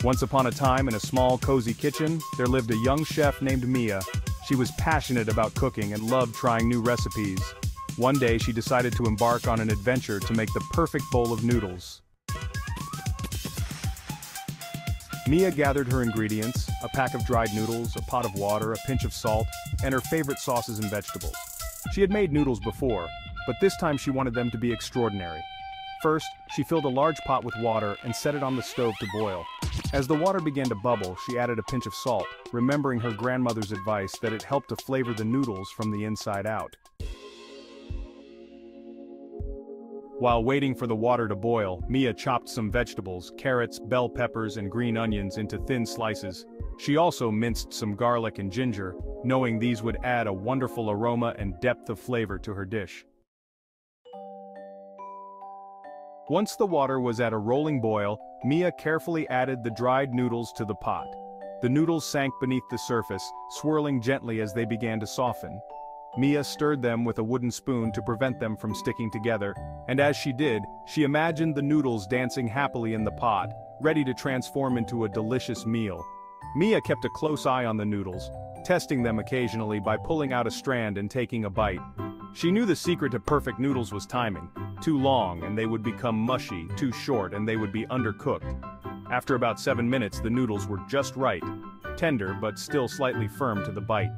Once upon a time, in a small, cozy kitchen, there lived a young chef named Mia. She was passionate about cooking and loved trying new recipes. One day, she decided to embark on an adventure to make the perfect bowl of noodles. Mia gathered her ingredients: a pack of dried noodles, a pot of water, a pinch of salt, and her favorite sauces and vegetables. She had made noodles before, but this time she wanted them to be extraordinary. First, she filled a large pot with water and set it on the stove to boil. As the water began to bubble, she added a pinch of salt, remembering her grandmother's advice that it helped to flavor the noodles from the inside out. While waiting for the water to boil, Mia chopped some vegetables, carrots, bell peppers, and green onions into thin slices. She also minced some garlic and ginger, knowing these would add a wonderful aroma and depth of flavor to her dish. Once the water was at a rolling boil, Mia carefully added the dried noodles to the pot. The noodles sank beneath the surface, swirling gently as they began to soften. Mia stirred them with a wooden spoon to prevent them from sticking together, and as she did, she imagined the noodles dancing happily in the pot, ready to transform into a delicious meal. Mia kept a close eye on the noodles, testing them occasionally by pulling out a strand and taking a bite. She knew the secret to perfect noodles was timing. Too long and they would become mushy, too short and they would be undercooked. After about 7 minutes, the noodles were just right, tender but still slightly firm to the bite.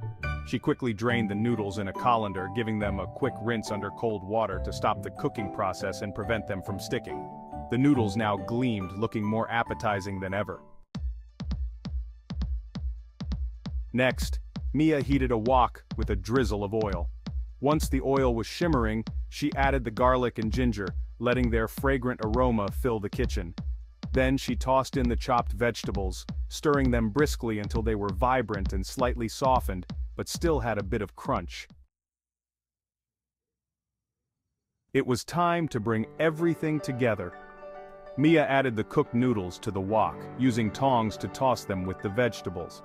She quickly drained the noodles in a colander, giving them a quick rinse under cold water to stop the cooking process and prevent them from sticking. The noodles now gleamed, looking more appetizing than ever. Next, Mia heated a wok with a drizzle of oil. Once the oil was shimmering, she added the garlic and ginger, letting their fragrant aroma fill the kitchen. Then she tossed in the chopped vegetables, stirring them briskly until they were vibrant and slightly softened, but still had a bit of crunch. It was time to bring everything together. Mia added the cooked noodles to the wok, using tongs to toss them with the vegetables.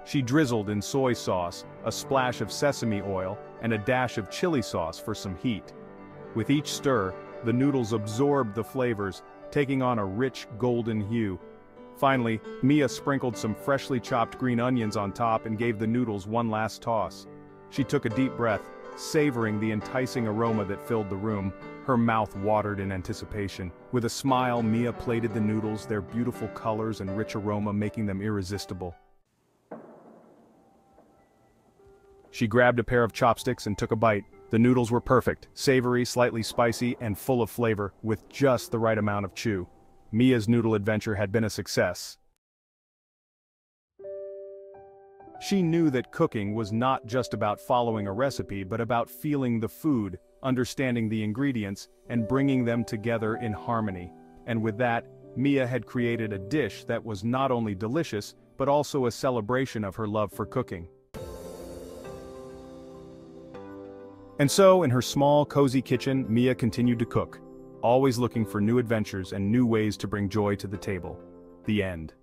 She drizzled in soy sauce, a splash of sesame oil, and a dash of chili sauce for some heat. With each stir, the noodles absorbed the flavors, taking on a rich golden hue. Finally, Mia sprinkled some freshly chopped green onions on top and gave the noodles one last toss. She took a deep breath, savoring the enticing aroma that filled the room. Her mouth watered in anticipation. With a smile, Mia plated the noodles, their beautiful colors and rich aroma making them irresistible. She grabbed a pair of chopsticks and took a bite. The noodles were perfect, savory, slightly spicy, and full of flavor, with just the right amount of chew. Mia's noodle adventure had been a success. She knew that cooking was not just about following a recipe but about feeling the food, understanding the ingredients, and bringing them together in harmony. And with that, Mia had created a dish that was not only delicious but also a celebration of her love for cooking. And so, in her small, cozy kitchen, Mia continued to cook, always looking for new adventures and new ways to bring joy to the table. The end.